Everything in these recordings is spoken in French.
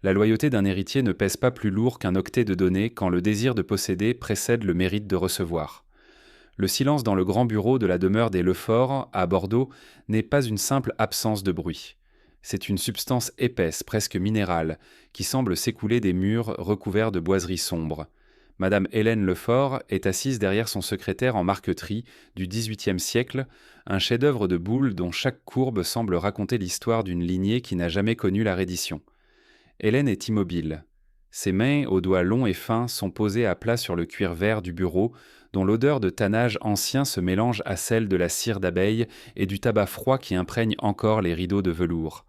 La loyauté d'un héritier ne pèse pas plus lourd qu'un octet de données quand le désir de posséder précède le mérite de recevoir. Le silence dans le grand bureau de la demeure des Lefort, à Bordeaux, n'est pas une simple absence de bruit. C'est une substance épaisse, presque minérale, qui semble s'écouler des murs recouverts de boiseries sombres. Madame Hélène Lefort est assise derrière son secrétaire en marqueterie du XVIIIe siècle, un chef-d'œuvre de boule dont chaque courbe semble raconter l'histoire d'une lignée qui n'a jamais connu la reddition. Hélène est immobile. Ses mains, aux doigts longs et fins, sont posées à plat sur le cuir vert du bureau, dont l'odeur de tannage ancien se mélange à celle de la cire d'abeille et du tabac froid qui imprègne encore les rideaux de velours.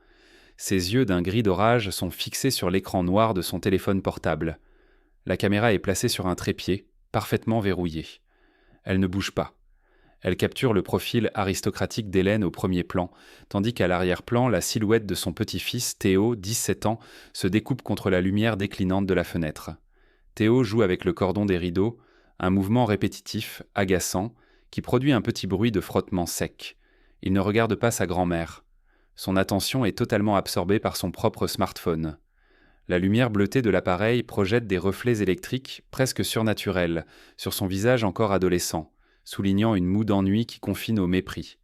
Ses yeux d'un gris d'orage sont fixés sur l'écran noir de son téléphone portable. La caméra est placée sur un trépied, parfaitement verrouillé. Elle ne bouge pas. Elle capture le profil aristocratique d'Hélène au premier plan, tandis qu'à l'arrière-plan, la silhouette de son petit-fils, Théo, 17 ans, se découpe contre la lumière déclinante de la fenêtre. Théo joue avec le cordon des rideaux, un mouvement répétitif, agaçant, qui produit un petit bruit de frottement sec. Il ne regarde pas sa grand-mère. Son attention est totalement absorbée par son propre smartphone. La lumière bleutée de l'appareil projette des reflets électriques presque surnaturels sur son visage encore adolescent, soulignant une moue d'ennui qui confine au mépris.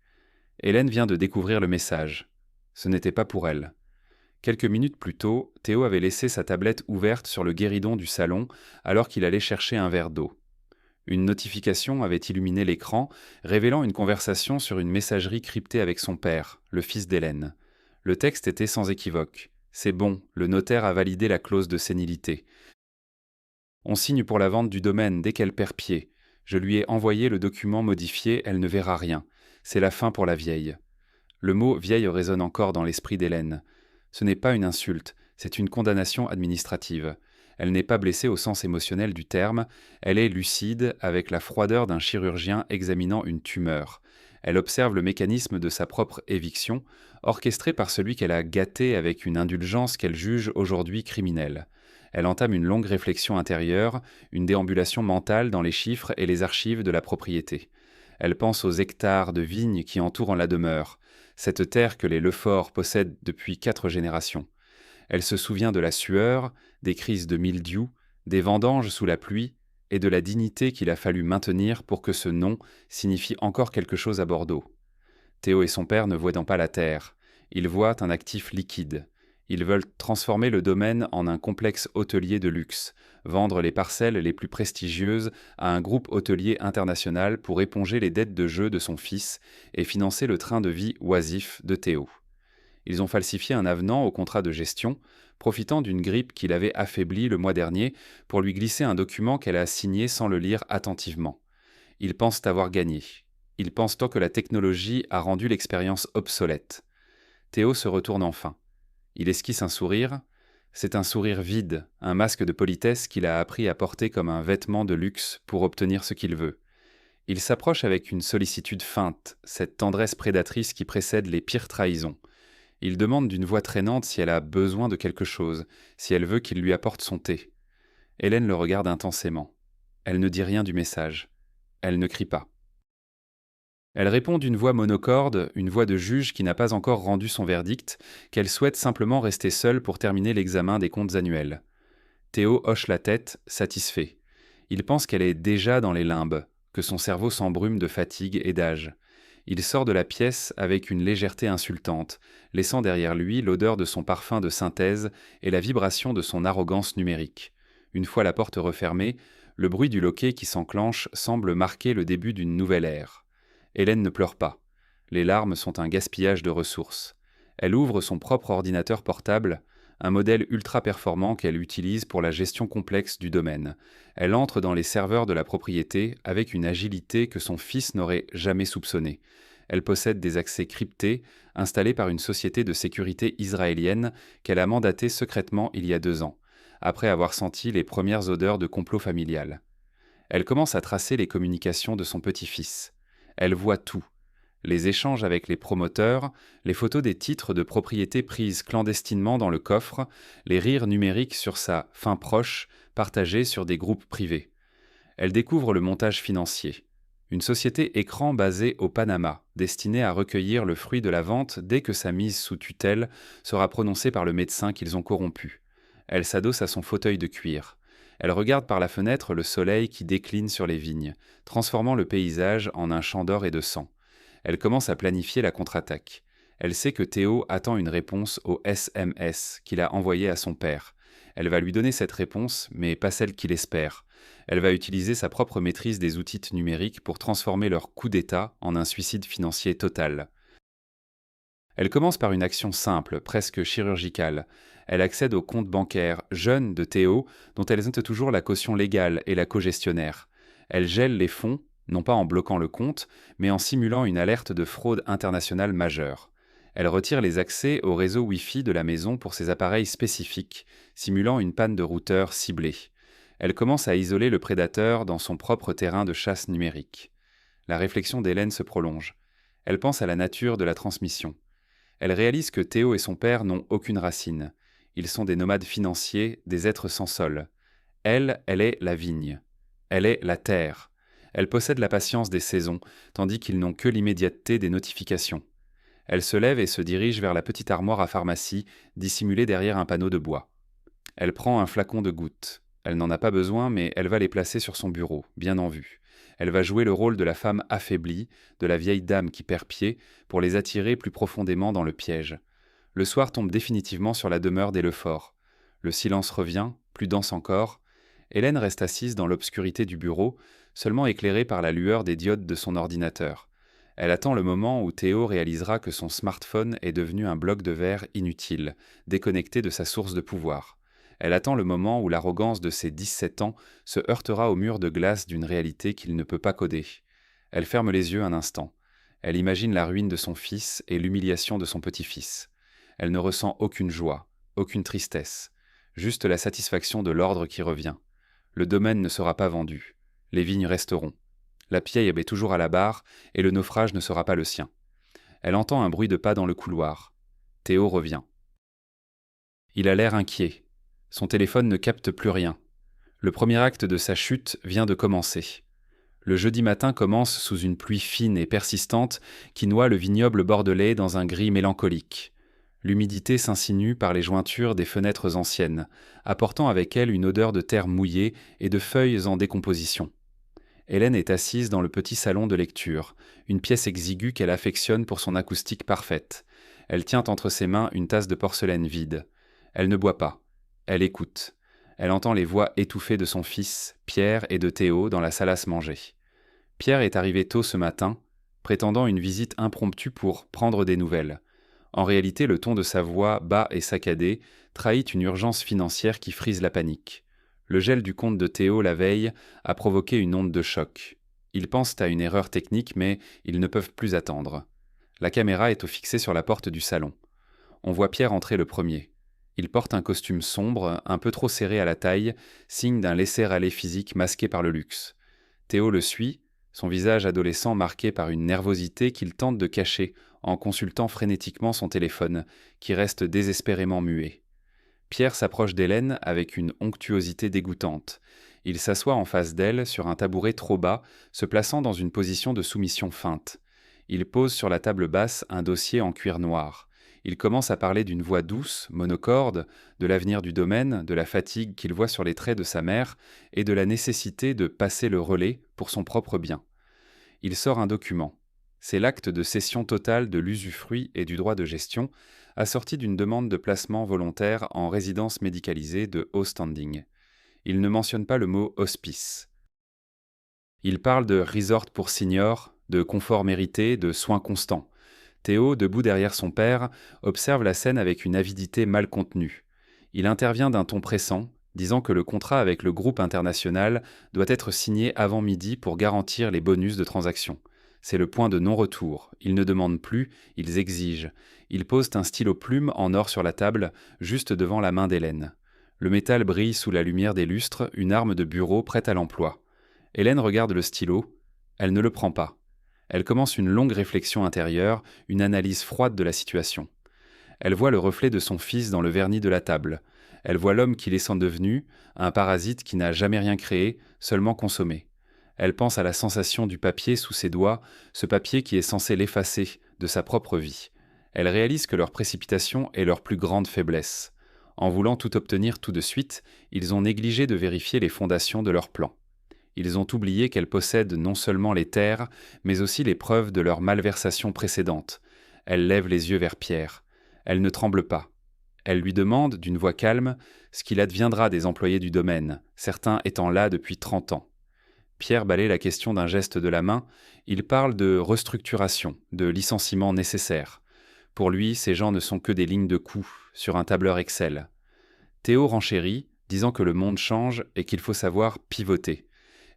Hélène vient de découvrir le message. Ce n'était pas pour elle. Quelques minutes plus tôt, Théo avait laissé sa tablette ouverte sur le guéridon du salon alors qu'il allait chercher un verre d'eau. Une notification avait illuminé l'écran, révélant une conversation sur une messagerie cryptée avec son père, le fils d'Hélène. Le texte était sans équivoque. C'est bon, le notaire a validé la clause de sénilité. On signe pour la vente du domaine dès qu'elle perd pied. Je lui ai envoyé le document modifié, elle ne verra rien. C'est la fin pour la vieille. Le mot vieille résonne encore dans l'esprit d'Hélène. Ce n'est pas une insulte, c'est une condamnation administrative. Elle n'est pas blessée au sens émotionnel du terme, elle est lucide avec la froideur d'un chirurgien examinant une tumeur. Elle observe le mécanisme de sa propre éviction, orchestré par celui qu'elle a gâté avec une indulgence qu'elle juge aujourd'hui criminelle. Elle entame une longue réflexion intérieure, une déambulation mentale dans les chiffres et les archives de la propriété. Elle pense aux hectares de vignes qui entourent la demeure, cette terre que les Lefort possèdent depuis 4 générations. Elle se souvient de la sueur, des crises de mildiou, des vendanges sous la pluie et de la dignité qu'il a fallu maintenir pour que ce nom signifie encore quelque chose à Bordeaux. Théo et son père ne voient pas la terre, ils voient un actif liquide. Ils veulent transformer le domaine en un complexe hôtelier de luxe, vendre les parcelles les plus prestigieuses à un groupe hôtelier international pour éponger les dettes de jeu de son fils et financer le train de vie oisif de Théo. Ils ont falsifié un avenant au contrat de gestion, profitant d'une grippe qui l'avait affaibli le mois dernier pour lui glisser un document qu'elle a signé sans le lire attentivement. Ils pensent avoir gagné. Ils pensent tant que la technologie a rendu l'expérience obsolète. Théo se retourne enfin. Il esquisse un sourire. C'est un sourire vide, un masque de politesse qu'il a appris à porter comme un vêtement de luxe pour obtenir ce qu'il veut. Il s'approche avec une sollicitude feinte, cette tendresse prédatrice qui précède les pires trahisons. Il demande d'une voix traînante si elle a besoin de quelque chose, si elle veut qu'il lui apporte son thé. Hélène le regarde intensément. Elle ne dit rien du message. Elle ne crie pas. Elle répond d'une voix monocorde, une voix de juge qui n'a pas encore rendu son verdict, qu'elle souhaite simplement rester seule pour terminer l'examen des comptes annuels. Théo hoche la tête, satisfait. Il pense qu'elle est déjà dans les limbes, que son cerveau s'embrume de fatigue et d'âge. Il sort de la pièce avec une légèreté insultante, laissant derrière lui l'odeur de son parfum de synthèse et la vibration de son arrogance numérique. Une fois la porte refermée, le bruit du loquet qui s'enclenche semble marquer le début d'une nouvelle ère. Hélène ne pleure pas. Les larmes sont un gaspillage de ressources. Elle ouvre son propre ordinateur portable, un modèle ultra performant qu'elle utilise pour la gestion complexe du domaine. Elle entre dans les serveurs de la propriété avec une agilité que son fils n'aurait jamais soupçonnée. Elle possède des accès cryptés installés par une société de sécurité israélienne qu'elle a mandatée secrètement il y a 2 ans, après avoir senti les premières odeurs de complot familial. Elle commence à tracer les communications de son petit-fils. Elle voit tout. Les échanges avec les promoteurs, les photos des titres de propriété prises clandestinement dans le coffre, les rires numériques sur sa fin proche, partagés sur des groupes privés. Elle découvre le montage financier. Une société écran basée au Panama, destinée à recueillir le fruit de la vente dès que sa mise sous tutelle sera prononcée par le médecin qu'ils ont corrompu. Elle s'adosse à son fauteuil de cuir. Elle regarde par la fenêtre le soleil qui décline sur les vignes, transformant le paysage en un champ d'or et de sang. Elle commence à planifier la contre-attaque. Elle sait que Théo attend une réponse au SMS qu'il a envoyé à son père. Elle va lui donner cette réponse, mais pas celle qu'il espère. Elle va utiliser sa propre maîtrise des outils numériques pour transformer leur coup d'État en un suicide financier total. Elle commence par une action simple, presque chirurgicale. Elle accède au compte bancaire jeune de Théo, dont elle note toujours la caution légale et la cogestionnaire. Elle gèle les fonds, non pas en bloquant le compte, mais en simulant une alerte de fraude internationale majeure. Elle retire les accès au réseau Wi-Fi de la maison pour ses appareils spécifiques, simulant une panne de routeur ciblée. Elle commence à isoler le prédateur dans son propre terrain de chasse numérique. La réflexion d'Hélène se prolonge. Elle pense à la nature de la transmission. Elle réalise que Théo et son père n'ont aucune racine. Ils sont des nomades financiers, des êtres sans sol. Elle est la vigne. Elle est la terre. Elle possède la patience des saisons, tandis qu'ils n'ont que l'immédiateté des notifications. Elle se lève et se dirige vers la petite armoire à pharmacie, dissimulée derrière un panneau de bois. Elle prend un flacon de gouttes. Elle n'en a pas besoin, mais elle va les placer sur son bureau, bien en vue. Elle va jouer le rôle de la femme affaiblie, de la vieille dame qui perd pied, pour les attirer plus profondément dans le piège. Le soir tombe définitivement sur la demeure des Lefort. Le silence revient, plus dense encore. Hélène reste assise dans l'obscurité du bureau, seulement éclairée par la lueur des diodes de son ordinateur. Elle attend le moment où Théo réalisera que son smartphone est devenu un bloc de verre inutile, déconnecté de sa source de pouvoir. Elle attend le moment où l'arrogance de ses 17 ans se heurtera au mur de glace d'une réalité qu'il ne peut pas coder. Elle ferme les yeux un instant. Elle imagine la ruine de son fils et l'humiliation de son petit-fils. Elle ne ressent aucune joie, aucune tristesse, juste la satisfaction de l'ordre qui revient. Le domaine ne sera pas vendu. Les vignes resteront. La Piève est toujours à la barre et le naufrage ne sera pas le sien. Elle entend un bruit de pas dans le couloir. Théo revient. Il a l'air inquiet. Son téléphone ne capte plus rien. Le premier acte de sa chute vient de commencer. Le jeudi matin commence sous une pluie fine et persistante qui noie le vignoble bordelais dans un gris mélancolique. L'humidité s'insinue par les jointures des fenêtres anciennes, apportant avec elle une odeur de terre mouillée et de feuilles en décomposition. Hélène est assise dans le petit salon de lecture, une pièce exiguë qu'elle affectionne pour son acoustique parfaite. Elle tient entre ses mains une tasse de porcelaine vide. Elle ne boit pas. Elle écoute. Elle entend les voix étouffées de son fils, Pierre, et de Théo dans la salle à se manger. Pierre est arrivé tôt ce matin, prétendant une visite impromptue pour prendre des nouvelles. En réalité, le ton de sa voix, bas et saccadé, trahit une urgence financière qui frise la panique. Le gel du compte de Théo la veille a provoqué une onde de choc. Ils pensent à une erreur technique, mais ils ne peuvent plus attendre. La caméra est fixée sur la porte du salon. On voit Pierre entrer le premier. Il porte un costume sombre, un peu trop serré à la taille, signe d'un laisser-aller physique masqué par le luxe. Théo le suit, son visage adolescent marqué par une nervosité qu'il tente de cacher en consultant frénétiquement son téléphone, qui reste désespérément muet. Pierre s'approche d'Hélène avec une onctuosité dégoûtante. Il s'assoit en face d'elle sur un tabouret trop bas, se plaçant dans une position de soumission feinte. Il pose sur la table basse un dossier en cuir noir. Il commence à parler d'une voix douce, monocorde, de l'avenir du domaine, de la fatigue qu'il voit sur les traits de sa mère et de la nécessité de passer le relais pour son propre bien. Il sort un document. C'est l'acte de cession totale de l'usufruit et du droit de gestion, assorti d'une demande de placement volontaire en résidence médicalisée de haut standing. Il ne mentionne pas le mot hospice. Il parle de resort pour seniors, de confort mérité, de soins constants. Théo, debout derrière son père, observe la scène avec une avidité mal contenue. Il intervient d'un ton pressant, disant que le contrat avec le groupe international doit être signé avant midi pour garantir les bonus de transaction. C'est le point de non-retour. Ils ne demandent plus, ils exigent. Ils posent un stylo plume en or sur la table, juste devant la main d'Hélène. Le métal brille sous la lumière des lustres, une arme de bureau prête à l'emploi. Hélène regarde le stylo. Elle ne le prend pas. Elle commence une longue réflexion intérieure, une analyse froide de la situation. Elle voit le reflet de son fils dans le vernis de la table. Elle voit l'homme qu'il est devenu, un parasite qui n'a jamais rien créé, seulement consommé. Elle pense à la sensation du papier sous ses doigts, ce papier qui est censé l'effacer de sa propre vie. Elle réalise que leur précipitation est leur plus grande faiblesse. En voulant tout obtenir tout de suite, ils ont négligé de vérifier les fondations de leur plan. Ils ont oublié qu'elles possèdent non seulement les terres, mais aussi les preuves de leur malversation précédente. Elle lève les yeux vers Pierre. Elle ne tremble pas. Elle lui demande, d'une voix calme, ce qu'il adviendra des employés du domaine, certains étant là depuis 30 ans. Pierre balaye la question d'un geste de la main. Il parle de restructuration, de licenciement nécessaire. Pour lui, ces gens ne sont que des lignes de coûts sur un tableur Excel. Théo renchérit, disant que le monde change et qu'il faut savoir pivoter.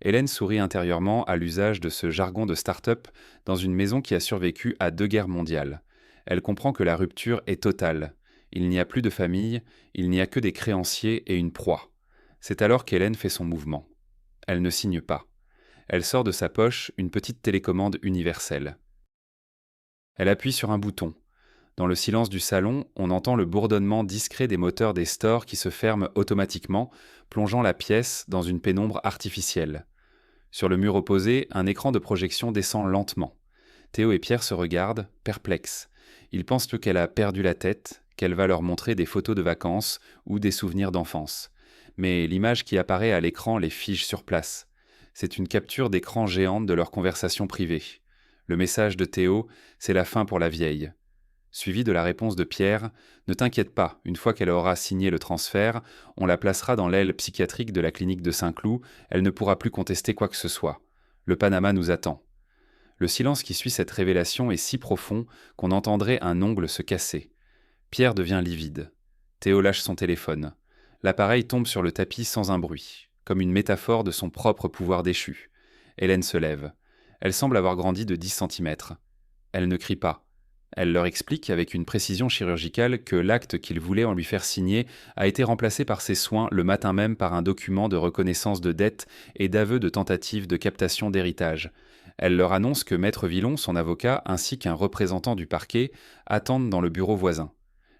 Hélène sourit intérieurement à l'usage de ce jargon de start-up dans une maison qui a survécu à 2 guerres mondiales. Elle comprend que la rupture est totale. Il n'y a plus de famille, il n'y a que des créanciers et une proie. C'est alors qu'Hélène fait son mouvement. Elle ne signe pas. Elle sort de sa poche une petite télécommande universelle. Elle appuie sur un bouton. Dans le silence du salon, on entend le bourdonnement discret des moteurs des stores qui se ferment automatiquement, plongeant la pièce dans une pénombre artificielle. Sur le mur opposé, un écran de projection descend lentement. Théo et Pierre se regardent, perplexes. Ils pensent qu'elle a perdu la tête, qu'elle va leur montrer des photos de vacances ou des souvenirs d'enfance. Mais l'image qui apparaît à l'écran les fige sur place. C'est une capture d'écran géante de leur conversation privée. Le message de Théo, c'est la fin pour la vieille. Suivi de la réponse de Pierre, « Ne t'inquiète pas, une fois qu'elle aura signé le transfert, on la placera dans l'aile psychiatrique de la clinique de Saint-Cloud, elle ne pourra plus contester quoi que ce soit. Le Panama nous attend. » Le silence qui suit cette révélation est si profond qu'on entendrait un ongle se casser. Pierre devient livide. Théo lâche son téléphone. L'appareil tombe sur le tapis sans un bruit, comme une métaphore de son propre pouvoir déchu. Hélène se lève. Elle semble avoir grandi de 10 centimètres. Elle ne crie pas. Elle leur explique avec une précision chirurgicale que l'acte qu'ils voulaient en lui faire signer a été remplacé par ses soins le matin même par un document de reconnaissance de dette et d'aveu de tentative de captation d'héritage. Elle leur annonce que Maître Villon, son avocat, ainsi qu'un représentant du parquet, attendent dans le bureau voisin.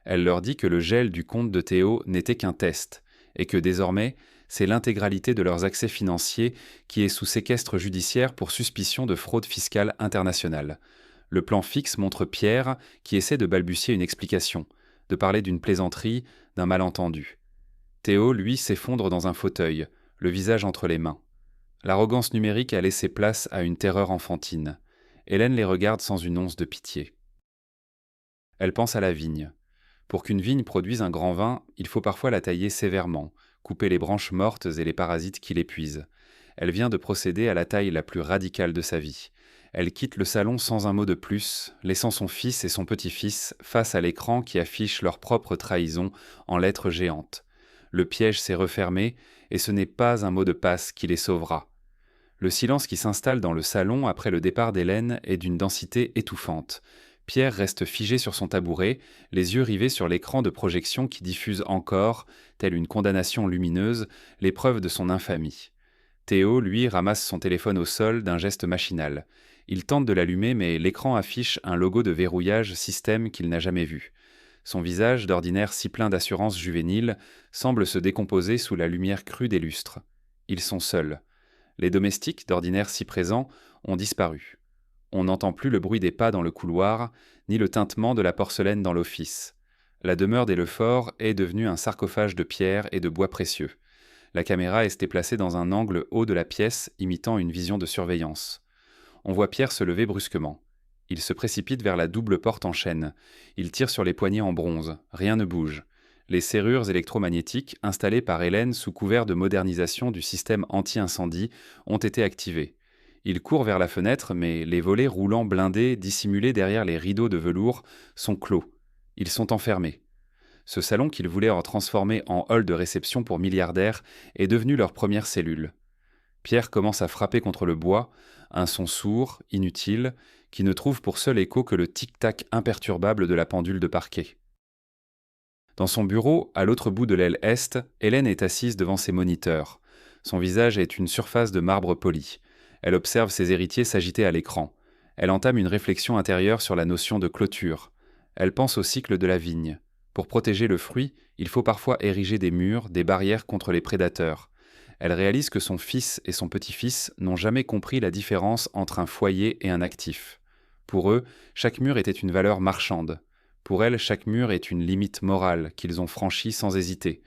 Elle leur dit que le gel du compte de Théo n'était qu'un test, et que désormais, c'est l'intégralité de leurs accès financiers qui est sous séquestre judiciaire pour suspicion de fraude fiscale internationale. Le plan fixe montre Pierre qui essaie de balbutier une explication, de parler d'une plaisanterie, d'un malentendu. Théo, lui, s'effondre dans un fauteuil, le visage entre les mains. L'arrogance numérique a laissé place à une terreur enfantine. Hélène les regarde sans une once de pitié. Elle pense à la vigne. Pour qu'une vigne produise un grand vin, il faut parfois la tailler sévèrement, couper les branches mortes et les parasites qui l'épuisent. Elle vient de procéder à la taille la plus radicale de sa vie. Elle quitte le salon sans un mot de plus, laissant son fils et son petit-fils face à l'écran qui affiche leur propre trahison en lettres géantes. Le piège s'est refermé, et ce n'est pas un mot de passe qui les sauvera. Le silence qui s'installe dans le salon après le départ d'Hélène est d'une densité étouffante. Pierre reste figé sur son tabouret, les yeux rivés sur l'écran de projection qui diffuse encore, telle une condamnation lumineuse, les preuves de son infamie. Théo, lui, ramasse son téléphone au sol d'un geste machinal. Il tente de l'allumer, mais l'écran affiche un logo de verrouillage système qu'il n'a jamais vu. Son visage, d'ordinaire si plein d'assurance juvénile, semble se décomposer sous la lumière crue des lustres. Ils sont seuls. Les domestiques, d'ordinaire si présents, ont disparu. On n'entend plus le bruit des pas dans le couloir, ni le tintement de la porcelaine dans l'office. La demeure des Lefort est devenue un sarcophage de pierre et de bois précieux. La caméra est déplacée dans un angle haut de la pièce, imitant une vision de surveillance. On voit Pierre se lever brusquement. Il se précipite vers la double porte en chêne. Il tire sur les poignées en bronze. Rien ne bouge. Les serrures électromagnétiques, installées par Hélène sous couvert de modernisation du système anti-incendie, ont été activées. Il court vers la fenêtre, mais les volets roulants blindés, dissimulés derrière les rideaux de velours, sont clos. Ils sont enfermés. Ce salon qu'ils voulaient en transformer en hall de réception pour milliardaires est devenu leur première cellule. Pierre commence à frapper contre le bois, un son sourd, inutile, qui ne trouve pour seul écho que le tic-tac imperturbable de la pendule de parquet. Dans son bureau, à l'autre bout de l'aile est, Hélène est assise devant ses moniteurs. Son visage est une surface de marbre poli. Elle observe ses héritiers s'agiter à l'écran. Elle entame une réflexion intérieure sur la notion de clôture. Elle pense au cycle de la vigne. Pour protéger le fruit, il faut parfois ériger des murs, des barrières contre les prédateurs. Elle réalise que son fils et son petit-fils n'ont jamais compris la différence entre un foyer et un actif. Pour eux, chaque mur était une valeur marchande. Pour elle, chaque mur est une limite morale qu'ils ont franchie sans hésiter.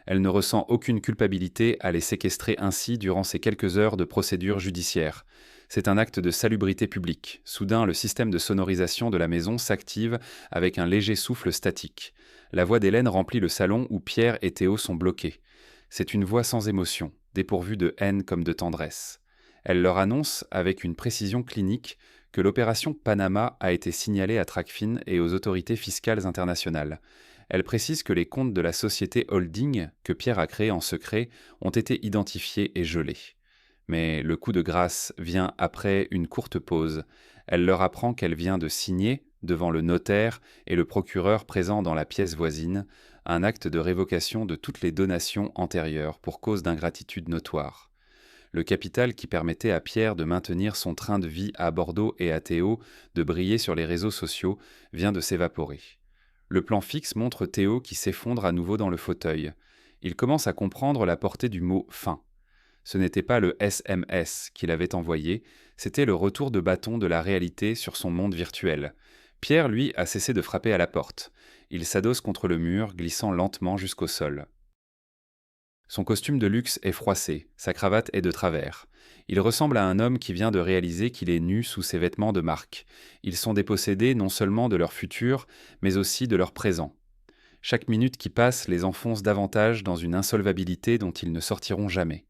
Elle ne ressent aucune culpabilité à les séquestrer ainsi durant ces quelques heures de procédure judiciaire. C'est un acte de salubrité publique. Soudain, le système de sonorisation de la maison s'active avec un léger souffle statique. La voix d'Hélène remplit le salon où Pierre et Théo sont bloqués. C'est une voix sans émotion, dépourvue de haine comme de tendresse. Elle leur annonce, avec une précision clinique, que l'opération Panama a été signalée à Tracfin et aux autorités fiscales internationales. Elle précise que les comptes de la société holding, que Pierre a créée en secret, ont été identifiés et gelés. Mais le coup de grâce vient après une courte pause. Elle leur apprend qu'elle vient de signer, devant le notaire et le procureur présent dans la pièce voisine, un acte de révocation de toutes les donations antérieures pour cause d'ingratitude notoire. Le capital qui permettait à Pierre de maintenir son train de vie à Bordeaux et à Théo de briller sur les réseaux sociaux vient de s'évaporer. Le plan fixe montre Théo qui s'effondre à nouveau dans le fauteuil. Il commence à comprendre la portée du mot « fin ». Ce n'était pas le SMS qu'il avait envoyé, c'était le retour de bâton de la réalité sur son monde virtuel. Pierre, lui, a cessé de frapper à la porte. Il s'adosse contre le mur, glissant lentement jusqu'au sol. Son costume de luxe est froissé, sa cravate est de travers. Il ressemble à un homme qui vient de réaliser qu'il est nu sous ses vêtements de marque. Ils sont dépossédés non seulement de leur futur, mais aussi de leur présent. Chaque minute qui passe les enfonce davantage dans une insolvabilité dont ils ne sortiront jamais.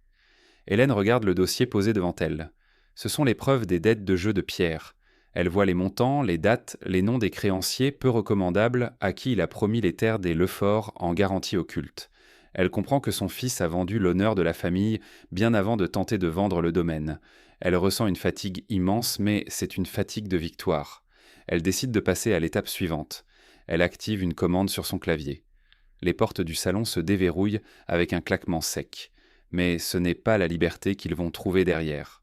Hélène regarde le dossier posé devant elle. Ce sont les preuves des dettes de jeu de Pierre. Elle voit les montants, les dates, les noms des créanciers peu recommandables à qui il a promis les terres des Lefort en garantie occulte. Elle comprend que son fils a vendu l'honneur de la famille bien avant de tenter de vendre le domaine. Elle ressent une fatigue immense, mais c'est une fatigue de victoire. Elle décide de passer à l'étape suivante. Elle active une commande sur son clavier. Les portes du salon se déverrouillent avec un claquement sec. Mais ce n'est pas la liberté qu'ils vont trouver derrière.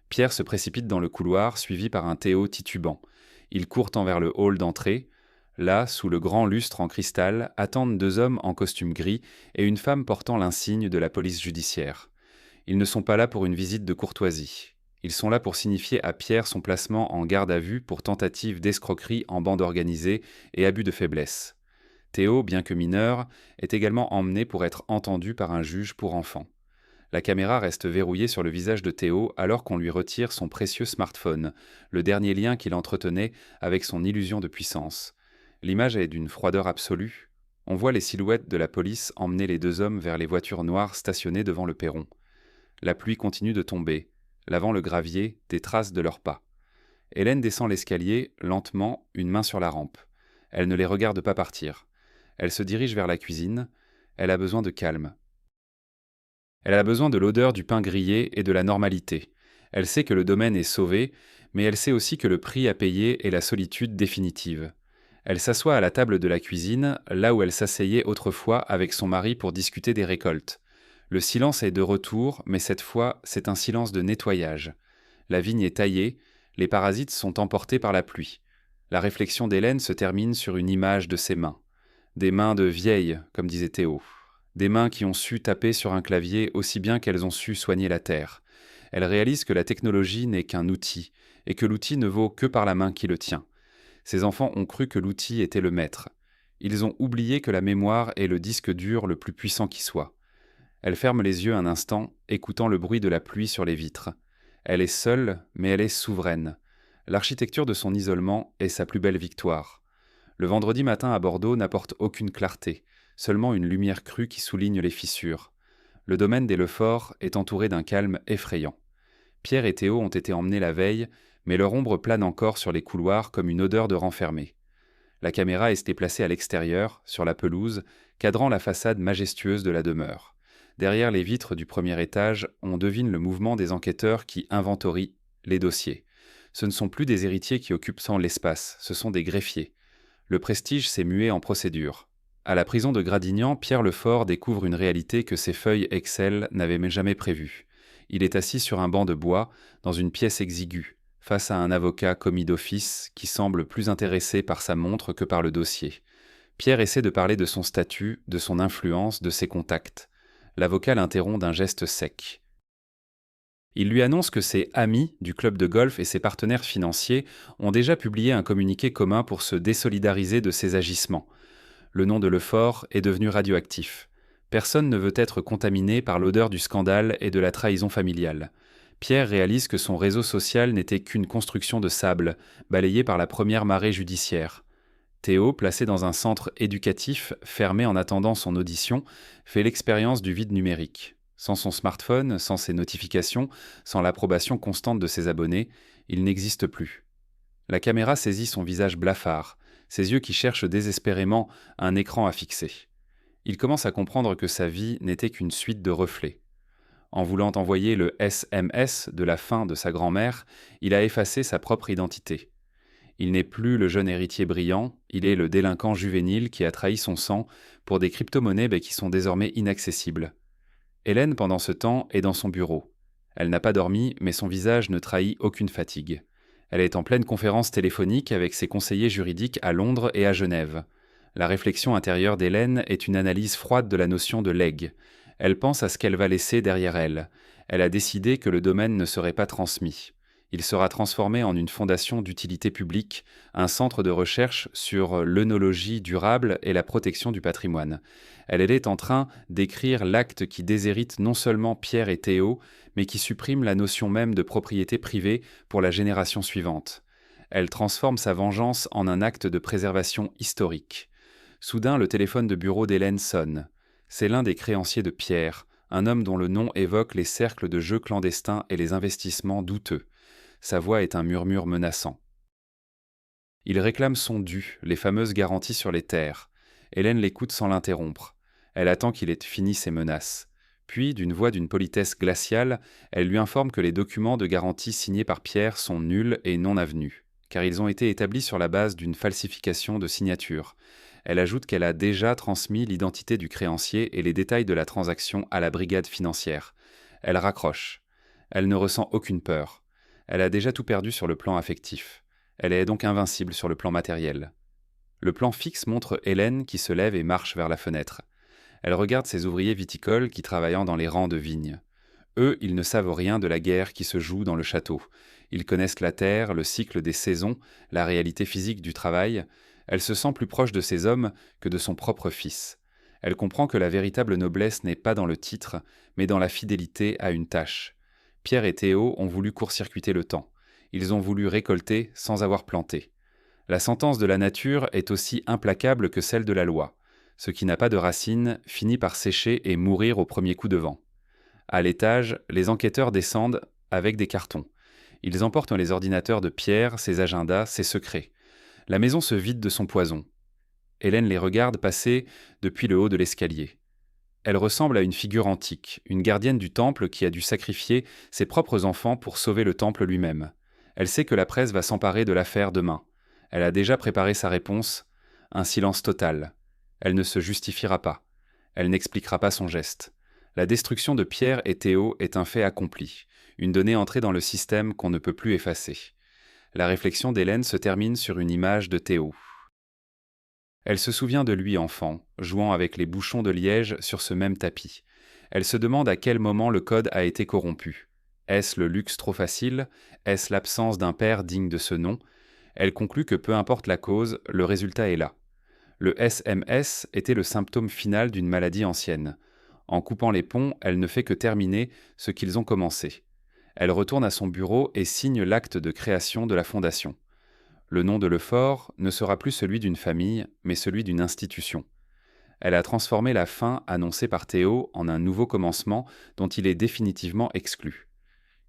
Pierre se précipite dans le couloir, suivi par un Théo titubant. Ils courent envers le hall d'entrée. Là, sous le grand lustre en cristal, attendent deux hommes en costume gris et une femme portant l'insigne de la police judiciaire. Ils ne sont pas là pour une visite de courtoisie. Ils sont là pour signifier à Pierre son placement en garde à vue pour tentative d'escroquerie en bande organisée et abus de faiblesse. Théo, bien que mineur, est également emmené pour être entendu par un juge pour enfants. La caméra reste verrouillée sur le visage de Théo alors qu'on lui retire son précieux smartphone, le dernier lien qu'il entretenait avec son illusion de puissance. L'image est d'une froideur absolue. On voit les silhouettes de la police emmener les deux hommes vers les voitures noires stationnées devant le perron. La pluie continue de tomber, lavant le gravier des traces de leurs pas. Hélène descend l'escalier, lentement, une main sur la rampe. Elle ne les regarde pas partir. Elle se dirige vers la cuisine. Elle a besoin de calme. Elle a besoin de l'odeur du pain grillé et de la normalité. Elle sait que le domaine est sauvé, mais elle sait aussi que le prix à payer est la solitude définitive. Elle s'assoit à la table de la cuisine, là où elle s'asseyait autrefois avec son mari pour discuter des récoltes. Le silence est de retour, mais cette fois, c'est un silence de nettoyage. La vigne est taillée, les parasites sont emportés par la pluie. La réflexion d'Hélène se termine sur une image de ses mains. Des mains de vieilles, comme disait Théo. Des mains qui ont su taper sur un clavier aussi bien qu'elles ont su soigner la terre. Elle réalise que la technologie n'est qu'un outil, et que l'outil ne vaut que par la main qui le tient. Ses enfants ont cru que l'outil était le maître. Ils ont oublié que la mémoire est le disque dur le plus puissant qui soit. Elle ferme les yeux un instant, écoutant le bruit de la pluie sur les vitres. Elle est seule, mais elle est souveraine. L'architecture de son isolement est sa plus belle victoire. Le vendredi matin à Bordeaux n'apporte aucune clarté, seulement une lumière crue qui souligne les fissures. Le domaine des Lefort est entouré d'un calme effrayant. Pierre et Théo ont été emmenés la veille, mais leur ombre plane encore sur les couloirs comme une odeur de renfermé. La caméra est déplacée à l'extérieur, sur la pelouse, cadrant la façade majestueuse de la demeure. Derrière les vitres du premier étage, on devine le mouvement des enquêteurs qui inventorient les dossiers. Ce ne sont plus des héritiers qui occupent tant l'espace, ce sont des greffiers. Le prestige s'est mué en procédure. À la prison de Gradignan, Pierre Lefort découvre une réalité que ses feuilles Excel n'avaient jamais prévue. Il est assis sur un banc de bois, dans une pièce exiguë, face à un avocat commis d'office qui semble plus intéressé par sa montre que par le dossier. Pierre essaie de parler de son statut, de son influence, de ses contacts. L'avocat l'interrompt d'un geste sec. Il lui annonce que ses amis du club de golf et ses partenaires financiers ont déjà publié un communiqué commun pour se désolidariser de ses agissements. Le nom de Lefort est devenu radioactif. Personne ne veut être contaminé par l'odeur du scandale et de la trahison familiale. Pierre réalise que son réseau social n'était qu'une construction de sable, balayée par la première marée judiciaire. Théo, placé dans un centre éducatif, fermé en attendant son audition, fait l'expérience du vide numérique. Sans son smartphone, sans ses notifications, sans l'approbation constante de ses abonnés, il n'existe plus. La caméra saisit son visage blafard, ses yeux qui cherchent désespérément un écran à fixer. Il commence à comprendre que sa vie n'était qu'une suite de reflets. En voulant envoyer le SMS de la fin de sa grand-mère, il a effacé sa propre identité. Il n'est plus le jeune héritier brillant, il est le délinquant juvénile qui a trahi son sang pour des crypto-monnaies qui sont désormais inaccessibles. Hélène, pendant ce temps, est dans son bureau. Elle n'a pas dormi, mais son visage ne trahit aucune fatigue. Elle est en pleine conférence téléphonique avec ses conseillers juridiques à Londres et à Genève. La réflexion intérieure d'Hélène est une analyse froide de la notion de legs. Elle pense à ce qu'elle va laisser derrière elle. Elle a décidé que le domaine ne serait pas transmis. Il sera transformé en une fondation d'utilité publique, un centre de recherche sur l'œnologie durable et la protection du patrimoine. Elle est en train d'écrire l'acte qui déshérite non seulement Pierre et Théo, mais qui supprime la notion même de propriété privée pour la génération suivante. Elle transforme sa vengeance en un acte de préservation historique. Soudain, le téléphone de bureau d'Hélène sonne. C'est l'un des créanciers de Pierre, un homme dont le nom évoque les cercles de jeux clandestins et les investissements douteux. Sa voix est un murmure menaçant. Il réclame son dû, les fameuses garanties sur les terres. Hélène l'écoute sans l'interrompre. Elle attend qu'il ait fini ses menaces. Puis, d'une voix d'une politesse glaciale, elle lui informe que les documents de garantie signés par Pierre sont nuls et non avenus, car ils ont été établis sur la base d'une falsification de signature. Elle ajoute qu'elle a déjà transmis l'identité du créancier et les détails de la transaction à la brigade financière. Elle raccroche. Elle ne ressent aucune peur. Elle a déjà tout perdu sur le plan affectif. Elle est donc invincible sur le plan matériel. Le plan fixe montre Hélène qui se lève et marche vers la fenêtre. Elle regarde ses ouvriers viticoles qui travaillent dans les rangs de vignes. Eux, ils ne savent rien de la guerre qui se joue dans le château. Ils connaissent la terre, le cycle des saisons, la réalité physique du travail. Elle se sent plus proche de ces hommes que de son propre fils. Elle comprend que la véritable noblesse n'est pas dans le titre, mais dans la fidélité à une tâche. Pierre et Théo ont voulu court-circuiter le temps. Ils ont voulu récolter sans avoir planté. La sentence de la nature est aussi implacable que celle de la loi. Ce qui n'a pas de racines finit par sécher et mourir au premier coup de vent. À l'étage, les enquêteurs descendent avec des cartons. Ils emportent les ordinateurs de Pierre, ses agendas, ses secrets. La maison se vide de son poison. Hélène les regarde passer depuis le haut de l'escalier. Elle ressemble à une figure antique, une gardienne du temple qui a dû sacrifier ses propres enfants pour sauver le temple lui-même. Elle sait que la presse va s'emparer de l'affaire demain. Elle a déjà préparé sa réponse, un silence total. Elle ne se justifiera pas. Elle n'expliquera pas son geste. La destruction de Pierre et Théo est un fait accompli, une donnée entrée dans le système qu'on ne peut plus effacer. La réflexion d'Hélène se termine sur une image de Théo. Elle se souvient de lui enfant, jouant avec les bouchons de liège sur ce même tapis. Elle se demande à quel moment le code a été corrompu. Est-ce le luxe trop facile? Est-ce l'absence d'un père digne de ce nom? Elle conclut que peu importe la cause, le résultat est là. Le SMS était le symptôme final d'une maladie ancienne. En coupant les ponts, elle ne fait que terminer ce qu'ils ont commencé. Elle retourne à son bureau et signe l'acte de création de la fondation. Le nom de Lefort ne sera plus celui d'une famille, mais celui d'une institution. Elle a transformé la fin annoncée par Théo en un nouveau commencement dont il est définitivement exclu.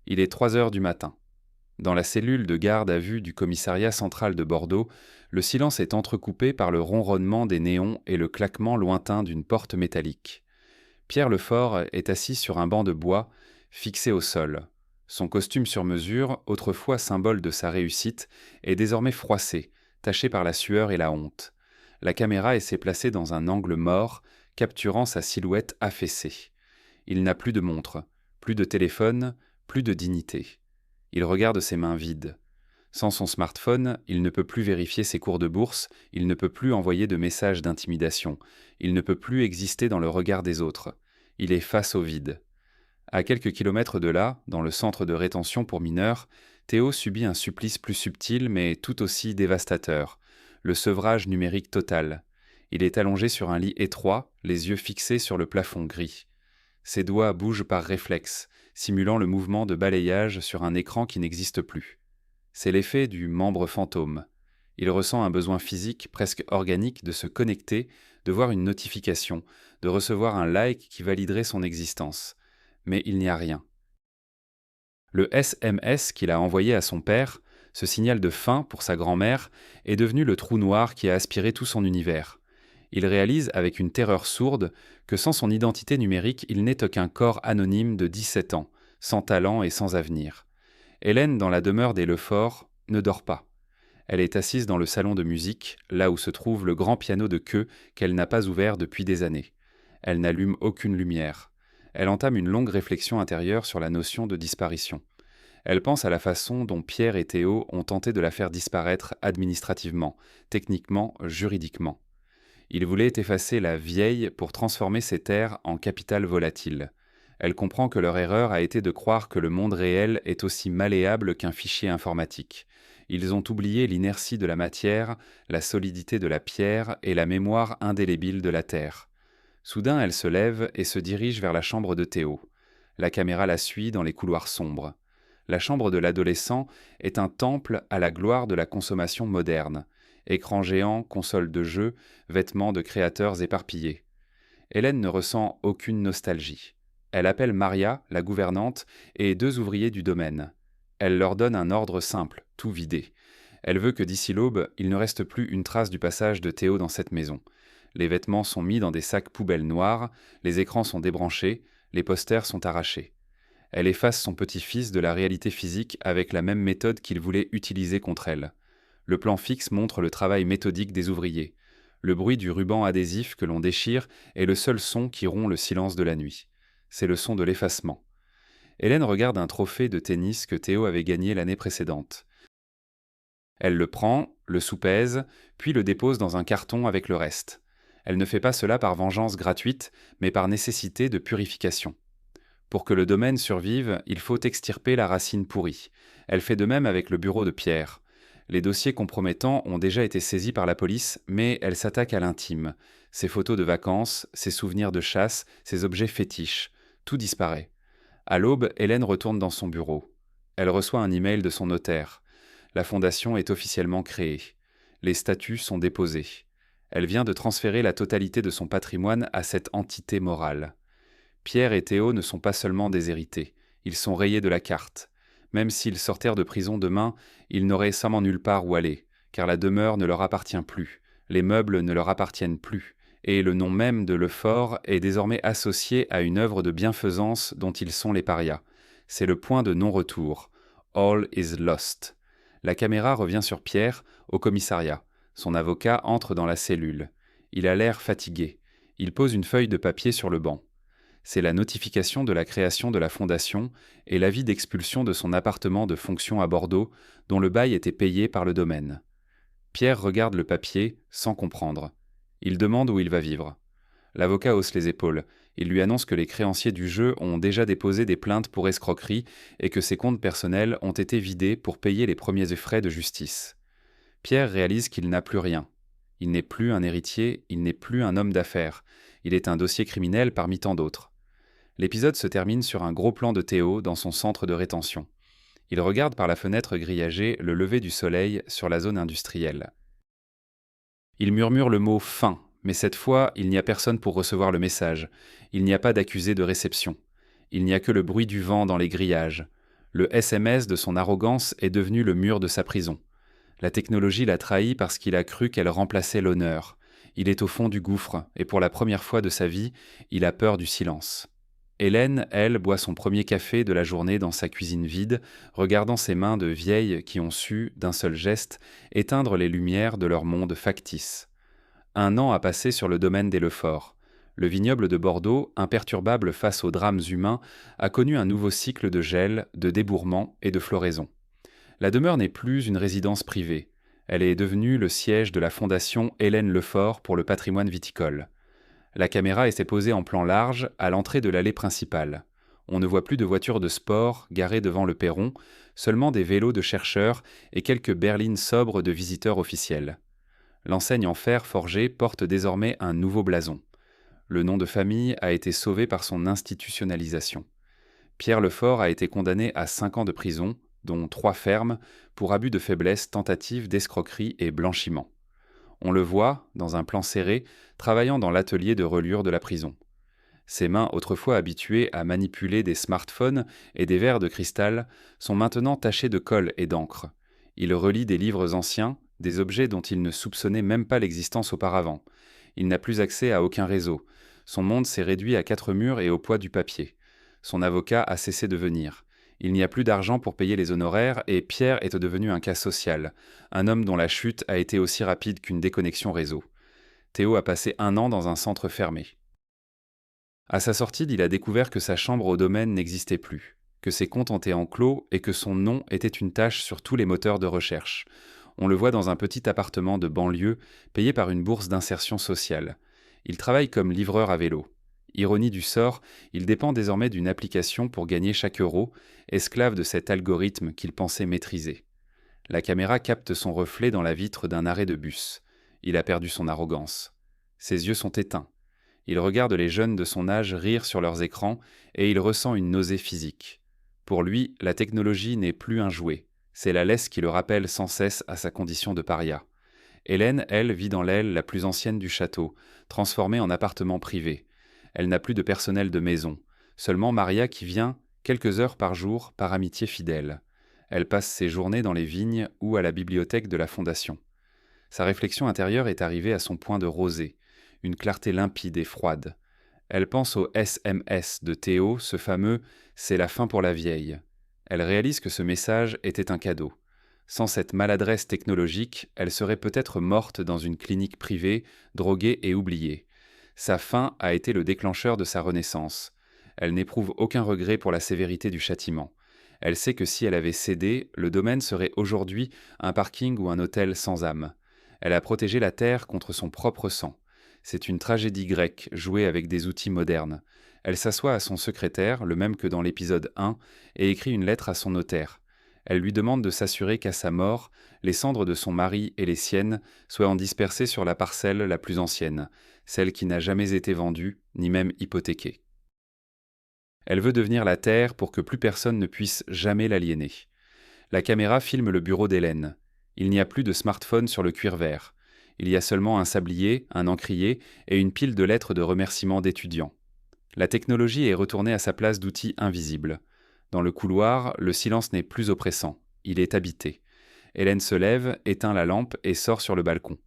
Il est 3 heures du matin. Dans la cellule de garde à vue du commissariat central de Bordeaux, le silence est entrecoupé par le ronronnement des néons et le claquement lointain d'une porte métallique. Pierre Lefort est assis sur un banc de bois, fixé au sol. Son costume sur mesure, autrefois symbole de sa réussite, est désormais froissé, taché par la sueur et la honte. La caméra essaie placée dans un angle mort, capturant sa silhouette affaissée. Il n'a plus de montre, plus de téléphone, plus de dignité. Il regarde ses mains vides. Sans son smartphone, il ne peut plus vérifier ses cours de bourse, il ne peut plus envoyer de messages d'intimidation, il ne peut plus exister dans le regard des autres. Il est face au vide. À quelques kilomètres de là, dans le centre de rétention pour mineurs, Théo subit un supplice plus subtil mais tout aussi dévastateur, le sevrage numérique total. Il est allongé sur un lit étroit, les yeux fixés sur le plafond gris. Ses doigts bougent par réflexe, simulant le mouvement de balayage sur un écran qui n'existe plus. C'est l'effet du membre fantôme. Il ressent un besoin physique presque organique de se connecter, de voir une notification, de recevoir un like qui validerait son existence. Mais il n'y a rien. Le SMS qu'il a envoyé à son père, ce signal de fin pour sa grand-mère, est devenu le trou noir qui a aspiré tout son univers. Il réalise avec une terreur sourde que sans son identité numérique, il n'est aucun corps anonyme de 17 ans, sans talent et sans avenir. Hélène, dans la demeure des Lefort, ne dort pas. Elle est assise dans le salon de musique, là où se trouve le grand piano de queue qu'elle n'a pas ouvert depuis des années. Elle n'allume aucune lumière. Elle entame une longue réflexion intérieure sur la notion de disparition. Elle pense à la façon dont Pierre et Théo ont tenté de la faire disparaître administrativement, techniquement, juridiquement. Ils voulaient effacer la vieille pour transformer ces terres en capital volatile. Elle comprend que leur erreur a été de croire que le monde réel est aussi malléable qu'un fichier informatique. Ils ont oublié l'inertie de la matière, la solidité de la pierre et la mémoire indélébile de la terre. Soudain, elle se lève et se dirige vers la chambre de Théo. La caméra la suit dans les couloirs sombres. La chambre de l'adolescent est un temple à la gloire de la consommation moderne. Écran géant, console de jeu, vêtements de créateurs éparpillés. Hélène ne ressent aucune nostalgie. Elle appelle Maria, la gouvernante, et 2 ouvriers du domaine. Elle leur donne un ordre simple, tout vider. Elle veut que d'ici l'aube, il ne reste plus une trace du passage de Théo dans cette maison. Les vêtements sont mis dans des sacs poubelles noirs, les écrans sont débranchés, les posters sont arrachés. Elle efface son petit-fils de la réalité physique avec la même méthode qu'il voulait utiliser contre elle. Le plan fixe montre le travail méthodique des ouvriers. Le bruit du ruban adhésif que l'on déchire est le seul son qui rompt le silence de la nuit. C'est le son de l'effacement. Hélène regarde un trophée de tennis que Théo avait gagné l'année précédente. Elle le prend, le soupèse, puis le dépose dans un carton avec le reste. Elle ne fait pas cela par vengeance gratuite, mais par nécessité de purification. Pour que le domaine survive, il faut extirper la racine pourrie. Elle fait de même avec le bureau de Pierre. Les dossiers compromettants ont déjà été saisis par la police, mais elle s'attaque à l'intime. Ses photos de vacances, ses souvenirs de chasse, ses objets fétiches. Tout disparaît. À l'aube, Hélène retourne dans son bureau. Elle reçoit un email de son notaire. La fondation est officiellement créée. Les statuts sont déposés. Elle vient de transférer la totalité de son patrimoine à cette entité morale. Pierre et Théo ne sont pas seulement déshérités, ils sont rayés de la carte. Même s'ils sortèrent de prison demain, ils n'auraient sûrement nulle part où aller, car la demeure ne leur appartient plus, les meubles ne leur appartiennent plus, et le nom même de Lefort est désormais associé à une œuvre de bienfaisance dont ils sont les parias. C'est le point de non-retour. All is lost. La caméra revient sur Pierre, au commissariat. Son avocat entre dans la cellule. Il a l'air fatigué. Il pose une feuille de papier sur le banc. C'est la notification de la création de la fondation et l'avis d'expulsion de son appartement de fonction à Bordeaux, dont le bail était payé par le domaine. Pierre regarde le papier, sans comprendre. Il demande où il va vivre. L'avocat hausse les épaules. Il lui annonce que les créanciers du jeu ont déjà déposé des plaintes pour escroquerie et que ses comptes personnels ont été vidés pour payer les premiers frais de justice. Pierre réalise qu'il n'a plus rien. Il n'est plus un héritier, il n'est plus un homme d'affaires. Il est un dossier criminel parmi tant d'autres. L'épisode se termine sur un gros plan de Théo dans son centre de rétention. Il regarde par la fenêtre grillagée le lever du soleil sur la zone industrielle. Il murmure le mot « fin », mais cette fois, il n'y a personne pour recevoir le message. Il n'y a pas d'accusé de réception. Il n'y a que le bruit du vent dans les grillages. Le SMS de son arrogance est devenu le mur de sa prison. La technologie l'a trahi parce qu'il a cru qu'elle remplaçait l'honneur. Il est au fond du gouffre, et pour la première fois de sa vie, il a peur du silence. Hélène, elle, boit son premier café de la journée dans sa cuisine vide, regardant ses mains de vieille qui ont su, d'un seul geste, éteindre les lumières de leur monde factice. 1 an a passé sur le domaine des Lefort. Le vignoble de Bordeaux, imperturbable face aux drames humains, a connu un nouveau cycle de gel, de débourrement et de floraison. La demeure n'est plus une résidence privée. Elle est devenue le siège de la fondation Hélène Lefort pour le patrimoine viticole. La caméra était posée en plan large à l'entrée de l'allée principale. On ne voit plus de voitures de sport garées devant le perron, seulement des vélos de chercheurs et quelques berlines sobres de visiteurs officiels. L'enseigne en fer forgé porte désormais un nouveau blason. Le nom de famille a été sauvé par son institutionnalisation. Pierre Lefort a été condamné à 5 ans de prison, dont 3 fermes, pour abus de faiblesse, tentative d'escroquerie et blanchiment. On le voit, dans un plan serré, travaillant dans l'atelier de reliure de la prison. Ses mains, autrefois habituées à manipuler des smartphones et des verres de cristal, sont maintenant tachées de colle et d'encre. Il relit des livres anciens, des objets dont il ne soupçonnait même pas l'existence auparavant. Il n'a plus accès à aucun réseau. Son monde s'est réduit à 4 murs et au poids du papier. Son avocat a cessé de venir. Il n'y a plus d'argent pour payer les honoraires et Pierre est devenu un cas social, un homme dont la chute a été aussi rapide qu'une déconnexion réseau. Théo a passé 1 an dans un centre fermé. À sa sortie, il a découvert que sa chambre au domaine n'existait plus, que ses comptes étaient enclos et que son nom était une tâche sur tous les moteurs de recherche. On le voit dans un petit appartement de banlieue payé par une bourse d'insertion sociale. Il travaille comme livreur à vélo. Ironie du sort, il dépend désormais d'une application pour gagner chaque euro, esclave de cet algorithme qu'il pensait maîtriser. La caméra capte son reflet dans la vitre d'un arrêt de bus. Il a perdu son arrogance. Ses yeux sont éteints. Il regarde les jeunes de son âge rire sur leurs écrans et il ressent une nausée physique. Pour lui, la technologie n'est plus un jouet. C'est la laisse qui le rappelle sans cesse à sa condition de paria. Hélène, elle, vit dans l'aile la plus ancienne du château, transformée en appartement privé. Elle n'a plus de personnel de maison, seulement Maria qui vient quelques heures par jour par amitié fidèle. Elle passe ses journées dans les vignes ou à la bibliothèque de la Fondation. Sa réflexion intérieure est arrivée à son point de rosée, une clarté limpide et froide. Elle pense au SMS de Théo, ce fameux « c'est la fin pour la vieille ». Elle réalise que ce message était un cadeau. Sans cette maladresse technologique, elle serait peut-être morte dans une clinique privée, droguée et oubliée. Sa fin a été le déclencheur de sa renaissance. Elle n'éprouve aucun regret pour la sévérité du châtiment. Elle sait que si elle avait cédé, le domaine serait aujourd'hui un parking ou un hôtel sans âme. Elle a protégé la terre contre son propre sang. C'est une tragédie grecque jouée avec des outils modernes. Elle s'assoit à son secrétaire, le même que dans l'épisode 1, et écrit une lettre à son notaire. Elle lui demande de s'assurer qu'à sa mort, les cendres de son mari et les siennes soient dispersées sur la parcelle la plus ancienne, celle qui n'a jamais été vendue, ni même hypothéquée. Elle veut devenir la terre pour que plus personne ne puisse jamais l'aliéner. La caméra filme le bureau d'Hélène. Il n'y a plus de smartphone sur le cuir vert. Il y a seulement un sablier, un encrier et une pile de lettres de remerciements d'étudiants. La technologie est retournée à sa place d'outil invisible. Dans le couloir, le silence n'est plus oppressant. Il est habité. Hélène se lève, éteint la lampe et sort sur le balcon.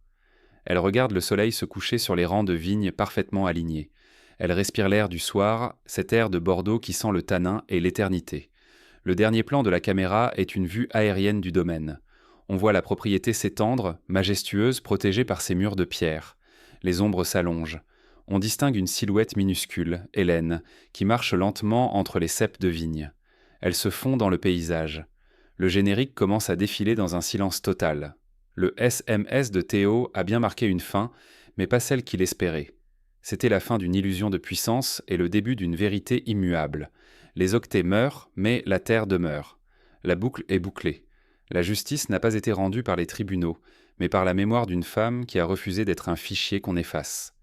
Elle regarde le soleil se coucher sur les rangs de vignes parfaitement alignés. Elle respire l'air du soir, cet air de Bordeaux qui sent le tanin et l'éternité. Le dernier plan de la caméra est une vue aérienne du domaine. On voit la propriété s'étendre, majestueuse, protégée par ses murs de pierre. Les ombres s'allongent. On distingue une silhouette minuscule, Hélène, qui marche lentement entre les ceps de vigne. Elle se fond dans le paysage. Le générique commence à défiler dans un silence total. Le SMS de Théo a bien marqué une fin, mais pas celle qu'il espérait. C'était la fin d'une illusion de puissance et le début d'une vérité immuable. Les octets meurent, mais la terre demeure. La boucle est bouclée. La justice n'a pas été rendue par les tribunaux, mais par la mémoire d'une femme qui a refusé d'être un fichier qu'on efface.